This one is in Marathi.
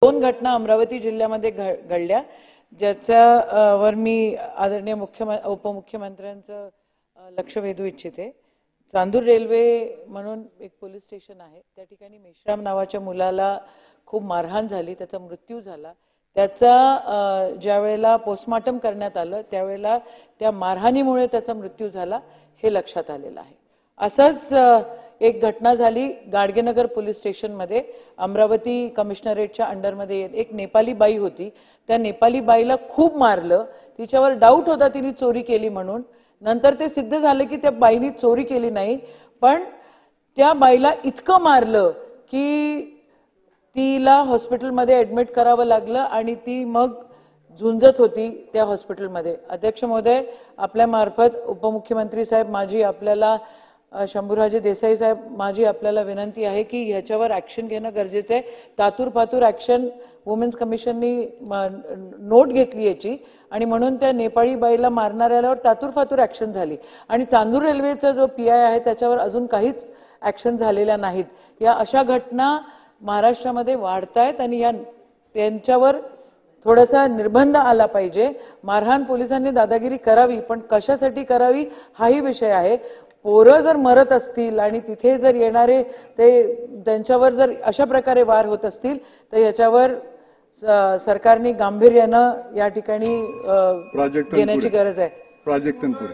दोन घटना अमरावती जिल्ह्यामध्ये घडल्या, ज्याच्यावर मी आदरणीय उपमुख्यमंत्र्यांचं लक्ष वेधू इच्छिते। चांदूर रेल्वे म्हणून एक पोलीस स्टेशन आहे, त्या ठिकाणी मेश्राम नावाच्या मुलाला खूप मारहाण झाली, त्याचा मृत्यू झाला। त्याचा ज्यावेळेला पोस्टमार्टम करण्यात आलं त्यावेळेला त्या मारहाणीमुळे त्याचा मृत्यू झाला हे लक्षात आलेलं आहे। असंच एक घटना झाली गाडगेनगर पोलीस स्टेशन मध्ये, अमरावती कमिशनरेटच्या अंडरमध्ये एक नेपाली बाई होती, त्या नेपाली बाईला खूप मारलं, तिच्यावर डाऊट होता तिने चोरी केली म्हणून। नंतर ते सिद्ध झालं की त्या बाईने चोरी केली नाही, पण त्या बाईला इतकं मारलं की तिला हॉस्पिटलमध्ये ऍडमिट करावं लागलं आणि ती मग झुंजत होती त्या हॉस्पिटलमध्ये। अध्यक्ष महोदय, आपल्या मार्फत उपमुख्यमंत्री साहेब माझी आपल्याला, शंभूराजे देसाई साहेब माझी आपल्याला विनंती आहे की ह्याच्यावर ऍक्शन घेणं गरजेचं आहे। तातूर ऍक्शन वुमेन्स कमिशननी नोट घेतली याची, आणि म्हणून त्या नेपाळी बाईला मारणाऱ्यावर तातूर ऍक्शन झाली। आणि चांदूर रेल्वेचा जो पीआय आहे त्याच्यावर अजून काहीच ऍक्शन झालेल्या नाहीत। या अशा घटना महाराष्ट्रामध्ये वाढतायत आणि या त्यांच्यावर थोडासा निर्बंध आला पाहिजे। मारहाण पोलिसांनी दादागिरी करावी, पण कशासाठी करावी हाही विषय आहे। पोरं जर मरत असतील आणि तिथे जर येणारे ते त्यांच्यावर जर अशा प्रकारे वार होत असतील तर याच्यावर सरकारने गांभीर्यानं या ठिकाणी घेण्याची गरज आहे। प्राजक्तनपुरे